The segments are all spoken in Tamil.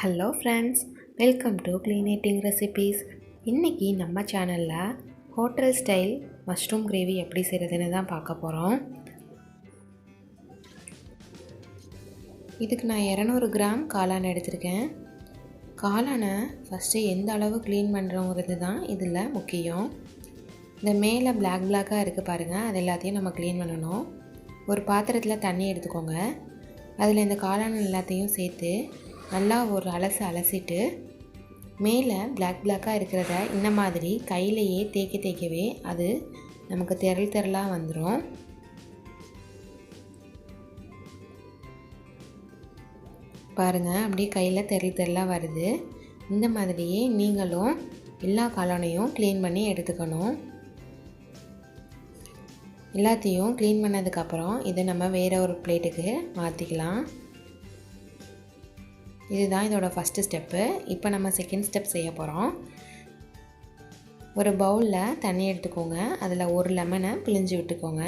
Hello friends, welcome to clean eating recipes. இன்றைக்கி நம்ம சேனலில் ஹோட்டல் ஸ்டைல் மஷ்ரூம் கிரேவி எப்படி செய்கிறதுன்னு தான் பார்க்க போகிறோம். இதுக்கு நான் 200 கிராம் காளான் எடுத்திருக்கேன். காளானை ஃபஸ்ட்டு எந்த அளவு க்ளீன் பண்ணுறோங்கிறது தான் இதில் முக்கியம். இந்த மேலே பிளாக்காக இருக்குது பாருங்கள், அது எல்லாத்தையும் நம்ம க்ளீன் பண்ணணும். ஒரு பாத்திரத்தில் தண்ணி எடுத்துக்கோங்க. அதில் இந்த காளான் எல்லாத்தையும் சேர்த்து நல்லா ஒரு அலசிட்டு மேலே பிளாக்காக இருக்கிறத இந்த மாதிரி கையிலையே தேய்க்கவே அது நமக்கு திரளாக வந்துடும். பாருங்கள், அப்படியே கையில் திரளாக வருது. இந்த மாதிரியே நீங்களும் எல்லா காளானையும் க்ளீன் பண்ணி எடுத்துக்கணும். எல்லாத்தையும் க்ளீன் பண்ணதுக்கப்புறம் இதை நம்ம வேறு ஒரு பிளேட்டுக்கு மாற்றிக்கலாம். இதுதான் இதோட ஃபஸ்ட்டு ஸ்டெப்பு. இப்போ நம்ம செகண்ட் ஸ்டெப் செய்ய போகிறோம். ஒரு பவுலில் தண்ணி எடுத்துக்கோங்க. அதில் ஒரு லெமனை பிழிஞ்சு விட்டுக்கோங்க.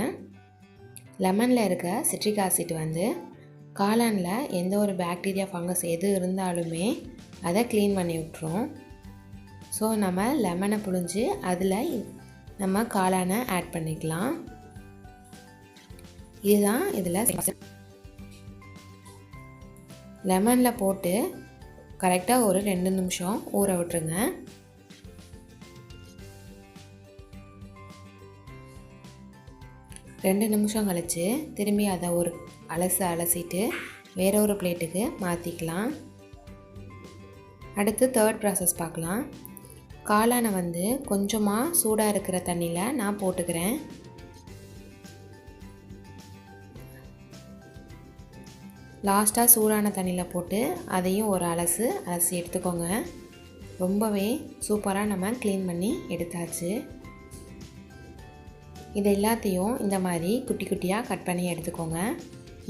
லெமனில் இருக்க சிட்ரிக் ஆசிட் காளானில் எந்த ஒரு பாக்டீரியா ஃபங்கஸ் எது இருந்தாலுமே அதை க்ளீன் பண்ணி விட்டுரும். ஸோ நம்ம லெமனை பிழிஞ்சு அதில் நம்ம காளானை ஆட் பண்ணிக்கலாம். இதுதான் இதில் லெமனில் போட்டு கரெக்டாக ஒரு 2 நிமிஷம் ஊற விட்டுருங்க. ரெண்டு நிமிஷம் கழித்து திரும்பி அதை ஒரு அலசிட்டு வேற ஒரு பிளேட்டுக்கு மாற்றிக்கலாம். அடுத்து தேர்ட் ப்ராசஸ் பார்க்கலாம். காளானை கொஞ்சமாக சூடாக இருக்கிற தண்ணியில் நான் போட்டுக்கிறேன். லாஸ்ட்டாக சூடான தண்ணியில் போட்டு அதையும் ஒரு அலசி எடுத்துக்கோங்க. ரொம்பவே சூப்பராக நம்ம க்ளீன் பண்ணி எடுத்தாச்சு. இது எல்லாத்தையும் இந்த மாதிரி குட்டி குட்டியாக கட் பண்ணி எடுத்துக்கோங்க.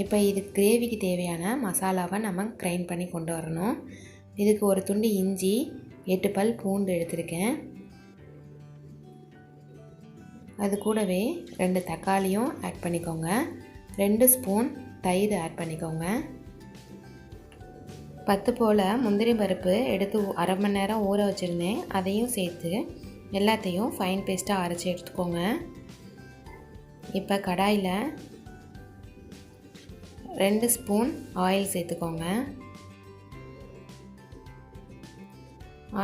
இப்போ இது கிரேவிக்கு தேவையான மசாலாவை நம்ம கிரைண்ட் பண்ணி கொண்டு வரணும். இதுக்கு ஒரு துண்டு இஞ்சி, 8 பல் பூண்டு எடுத்திருக்கேன். அது கூடவே 2 தக்காளியும் ஆட் பண்ணிக்கோங்க. 2 ஸ்பூன் தயிர் ஆட் பண்ணிக்கோங்க. 10 போல் முந்திரி பருப்பு எடுத்து அரை மணி நேரம் ஊற வச்சுருந்தேன். அதையும் சேர்த்து எல்லாத்தையும் ஃபைன் பேஸ்ட்டாக அரைச்சி எடுத்துக்கோங்க. இப்போ கடாயில் 2 ஸ்பூன் ஆயில் சேர்த்துக்கோங்க.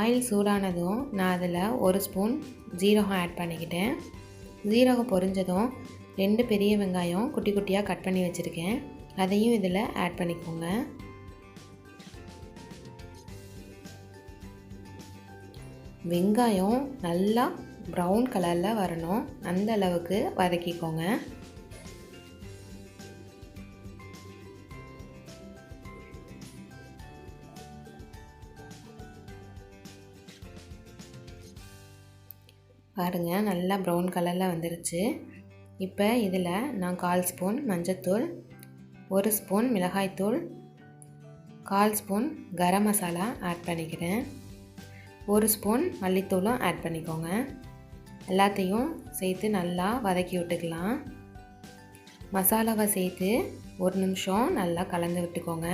ஆயில் சூடானதும் நான் அதில் 1 ஸ்பூன் ஜீரகம் ஆட் பண்ணிக்கிட்டேன். ஜீரகம் பொரிஞ்சதும் 2 பெரிய வெங்காயம் குட்டி குட்டியாக கட் பண்ணி வச்சுருக்கேன். அதையும் இதில் ஆட் பண்ணிக்கோங்க. வெங்காயம் நல்லா ப்ரௌன் கலரில் வரணும், அந்த அளவுக்கு வதக்கிக்கோங்க. பாருங்கள், நல்லா ப்ரௌன் கலரில் வந்துருச்சு. இப்போ இதில் நான் 1/4 ஸ்பூன் மஞ்சள்தூள், 1 ஸ்பூன் மிளகாய்த்தூள், 1/4 ஸ்பூன் கரம் மசாலா ஆட் பண்ணிக்கிறேன். 1 ஸ்பூன் மல்லித்தூளும் ஆட் பண்ணிக்கோங்க. எல்லாத்தையும் சேர்த்து நல்லா வதக்கி விட்டுக்கலாம். மசாலாவை சேர்த்து 1 நிமிஷம் நல்லா கலந்து விட்டுக்கோங்க.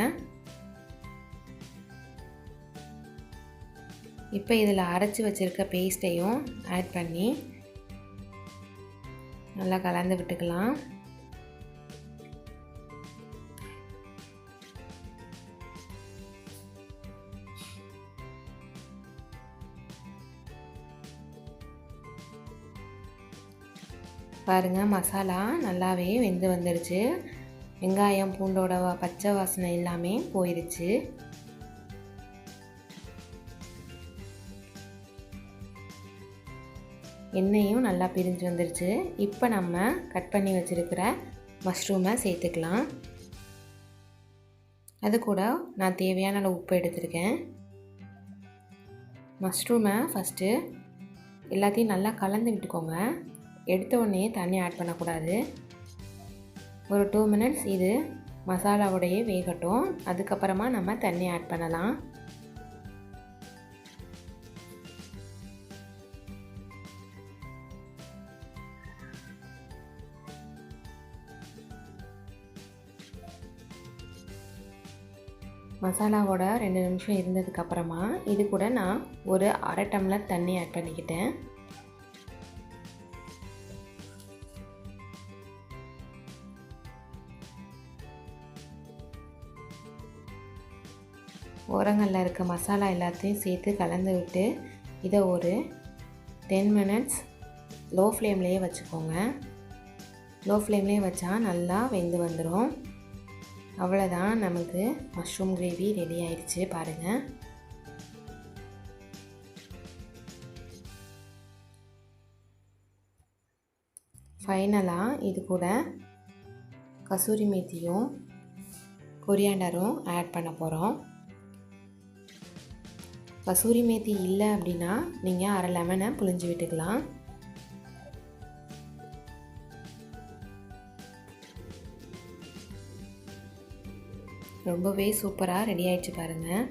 இப்போ இதில் அரைச்சி வச்சுருக்க பேஸ்ட்டையும் ஆட் பண்ணி நல்லா கலந்து விட்டுக்கலாம். பாருங்கள், மசாலா நல்லாவே வெந்து வந்துடுச்சு. வெங்காயம் பூண்டோட பச்சை வாசனை எல்லாமே போயிடுச்சு. எண்ணெயும் நல்லா பிரிஞ்சு வந்துருச்சு. இப்போ நம்ம கட் பண்ணி வச்சுருக்கிற மஷ்ரூமை சேர்த்துக்கலாம். அது கூட நான் தேவையான அளவு உப்பு எடுத்திருக்கேன். மஷ்ரூமை ஃபஸ்ட்டு எல்லாத்தையும் நல்லா கலந்து விட்டுக்கோங்க. எடுத்த உடனே தண்ணி ஆட் பண்ணக்கூடாது. ஒரு 2 மினிட்ஸ் இது மசாலாவோடையே வேகட்டும். அதுக்கப்புறமா நம்ம தண்ணி ஆட் பண்ணலாம். மசாலாவோட 2 நிமிஷம் இருந்ததுக்கப்புறமா இது கூட நான் ஒரு அரை டம்ளர் தண்ணி ஆட் பண்ணிக்கிட்டேன். ஓரங்களில் இருக்க மசாலா எல்லாத்தையும் சேர்த்து கலந்து விட்டு இதை ஒரு 10 மினிட்ஸ் லோ ஃப்ளேம்லேயே வச்சுக்கோங்க. லோ ஃப்ளேம்லேயே வச்சா நல்லா வெந்து வந்துடும். அவ்வளோதான், நமக்கு மஷ்ரூம் கிரேவி ரெடி ஆயிடுச்சு பாருங்கள். ஃபைனலாக இது கூட கசூரி மேத்தியும் கொரியாண்டரும் ஆட் பண்ண போகிறோம். கசூரி மேத்தி இல்லை அப்படின்னா நீங்கள் அரை லெமனை புழிஞ்சு விட்டுக்கலாம். ரொம்பவே சூப்பராக ரெடி ஆகிடுச்சு பாருங்கள்.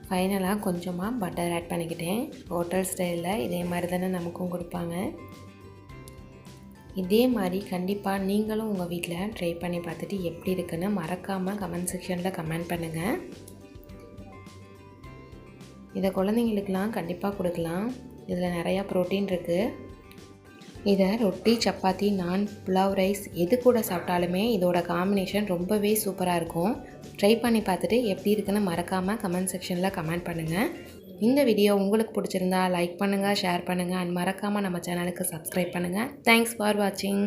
ஃபைனலாக கொஞ்சமாக பட்டர் ஆட் பண்ணிக்கிட்டேன். ஹோட்டல் ஸ்டைலில் இதே மாதிரி தானே நமக்கும் கொடுப்பாங்க. இதே மாதிரி கண்டிப்பாக நீங்களும் உங்கள் வீட்டில் ட்ரை பண்ணி பார்த்துட்டு எப்படி இருக்குன்னு மறக்காமல் கமெண்ட் செக்ஷனில் கமெண்ட் பண்ணுங்கள். இதை குழந்தைங்களுக்கெலாம் கண்டிப்பாக கொடுக்கலாம். இதில் நிறையா ப்ரோட்டீன் இருக்குது. இதை ரொட்டி, சப்பாத்தி, நான், புலாவ் ரைஸ் எது கூட சாப்பிட்டாலுமே இதோட காம்பினேஷன் ரொம்பவே சூப்பராக இருக்கும். ட்ரை பண்ணி பார்த்துட்டு எப்படி இருக்குன்னு மறக்காமல் கமெண்ட் செக்ஷனில் கமெண்ட் பண்ணுங்கள். இந்த வீடியோ உங்களுக்கு பிடிச்சிருந்தா லைக் பண்ணுங்கள், ஷேர் பண்ணுங்கள் அண்ட் மறக்காமல் நம்ம சேனலுக்கு சப்ஸ்கிரைப் பண்ணுங்கள். தேங்க்ஸ் ஃபார் வாட்சிங்.